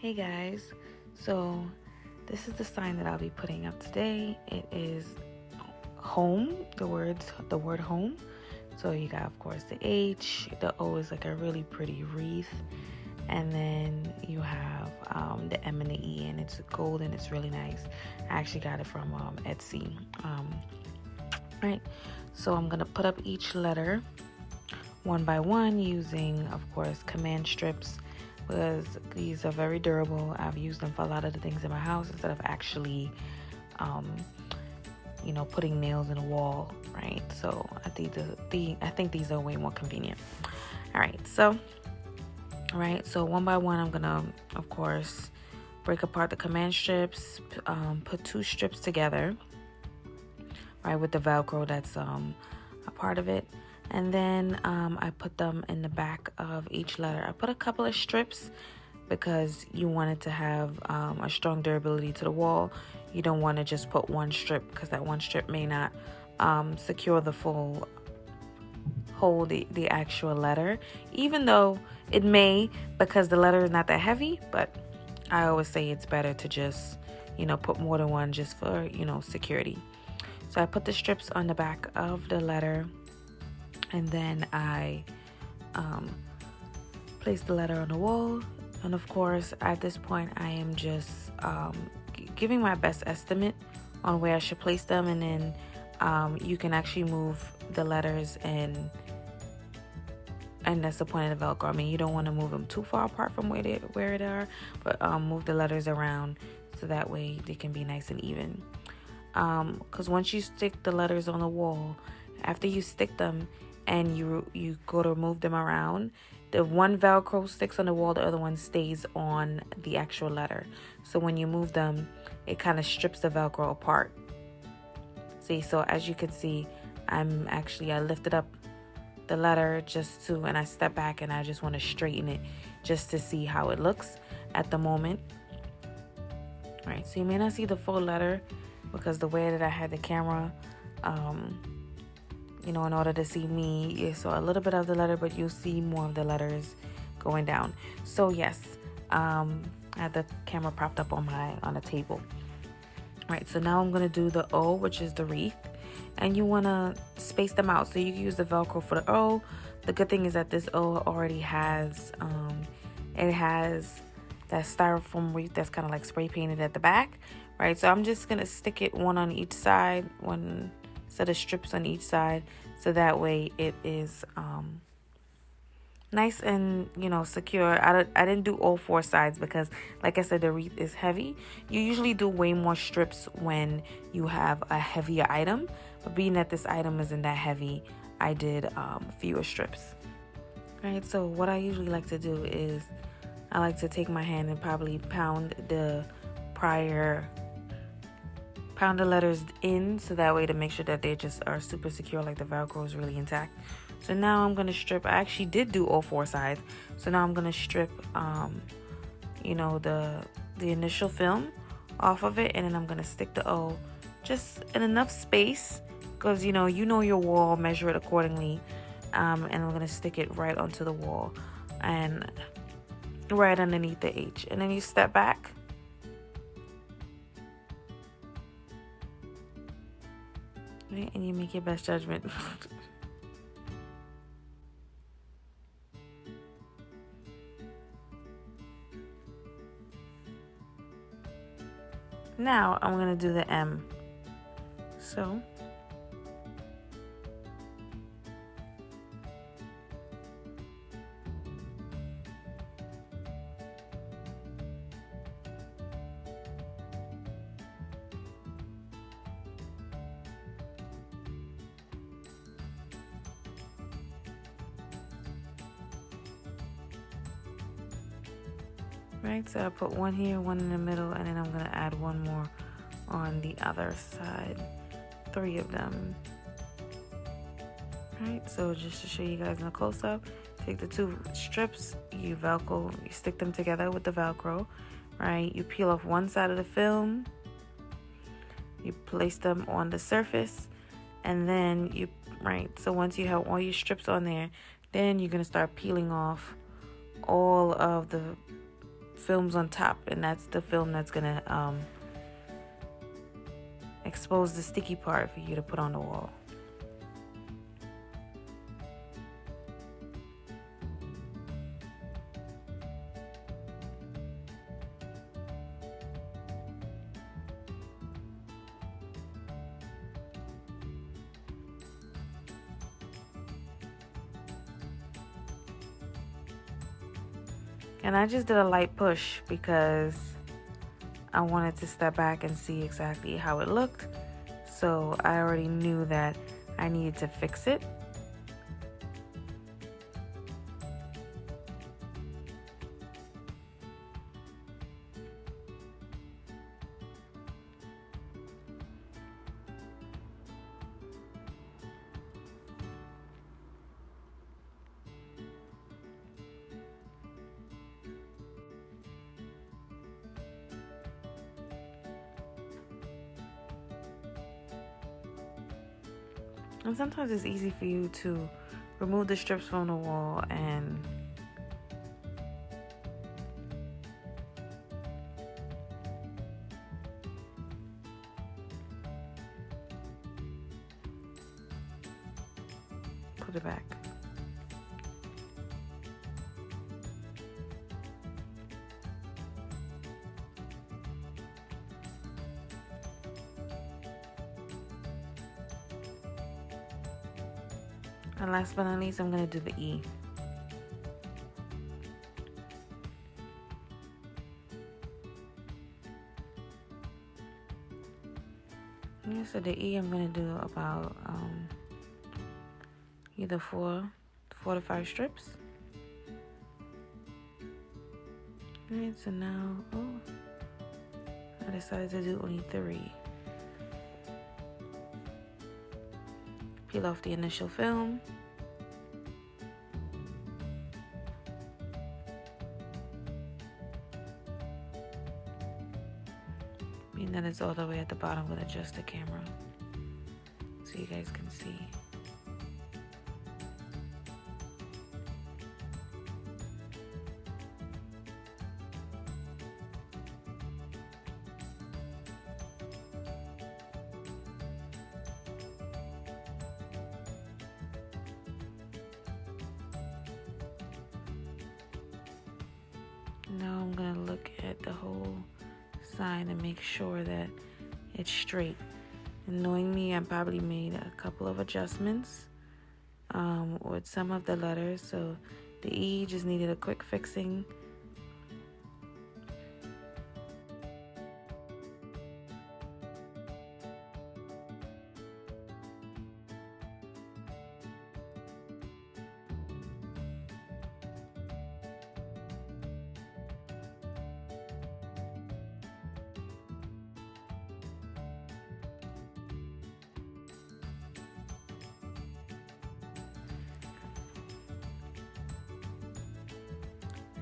Hey guys, so this is the sign that I'll be putting up today. It is home, the word home. So you got, of course, the H, the O is like a really pretty wreath, and then you have the M and the E, and it's gold and it's really nice. I actually got it from Etsy. Right, so I'm gonna put up each letter one by one using, of course, command strips, because these are very durable. I've used them for a lot of the things in my house instead of actually putting nails in a wall, right? So I think these are way more convenient. All right, so one by one I'm gonna, of course, break apart the command strips, put two strips together, right, with the velcro that's a part of it. And then I put them in the back of each letter. I put a couple of strips because you want it to have a strong durability to the wall. You don't want to just put one strip because that one strip may not secure the full hold the actual letter, even though it may, because the letter is not that heavy. But I always say it's better to just put more than one just for security. So I put the strips on the back of the letter, and then I place the letter on the wall. And of course, at this point, I am just giving my best estimate on where I should place them. And then you can actually move the letters, and that's the point of the Velcro. I mean, you don't want to move them too far apart from where they are, but move the letters around so that way they can be nice and even. Because once you stick the letters on the wall, after you stick them and you go to move them around, the one Velcro sticks on the wall, the other one stays on the actual letter. So when you move them, it kind of strips the Velcro apart. See, so as you can see, I lifted up the letter and I step back and I just want to straighten it just to see how it looks at the moment. All right, so you may not see the full letter because the way that I had the camera, in order to see me, you saw a little bit of the letter, but you'll see more of the letters going down. So yes, I had the camera propped up on the table. All right, so now I'm gonna do the O, which is the wreath, and you wanna space them out. So you can use the Velcro for the O. The good thing is that this O already has, it has that styrofoam wreath that's kind of like spray painted at the back, right? So I'm just gonna stick it one on each side, one set of strips on each side, so that way it is nice and secure. I didn't do all four sides because, like I said, the wreath is heavy. You usually do way more strips when you have a heavier item, but being that this item isn't that heavy, I did fewer strips. All right, so what I usually like to do is I like to take my hand and probably pound the letters in, so that way to make sure that they just are super secure, like the Velcro is really intact. So now I'm going to strip. I actually did do all four sides. So now I'm going to strip, the initial film off of it. And then I'm going to stick the O just in enough space because, your wall, measure it accordingly. And I'm going to stick it right onto the wall and right underneath the H. And then you step back. Right, and you make your best judgment. Now I'm going to do the M. So right, so I put one here, one in the middle, and then I'm going to add one more on the other side. 3 of them. Right, so just to show you guys in a close-up, take the 2 strips, you stick them together with the Velcro, right? You peel off one side of the film, you place them on the surface, and then so once you have all your strips on there, then you're going to start peeling off all of the films on top, and that's the film that's gonna expose the sticky part for you to put on the wall. And I just did a light push because I wanted to step back and see exactly how it looked. So I already knew that I needed to fix it. And sometimes it's easy for you to remove the strips from the wall and put it back. And last but not least, I'm going to do the E. Yeah, so the E I'm going to do about either 4 to 5 strips. Alright, so now, I decided to do only 3. Peel off the initial film. Being that it's all the way at the bottom, I'm going to adjust the camera so you guys can see. Now I'm going to look at the whole sign and make sure that it's straight. And knowing me, I probably made a couple of adjustments with some of the letters. So the E just needed a quick fixing.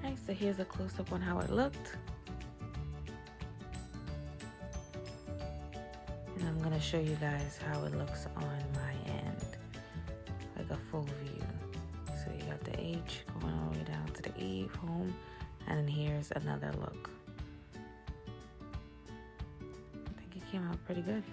Alright, so here's a close-up on how it looked. And I'm gonna show you guys how it looks on my end, like a full view. So you got the H going all the way down to the E, home, and then here's another look. I think it came out pretty good.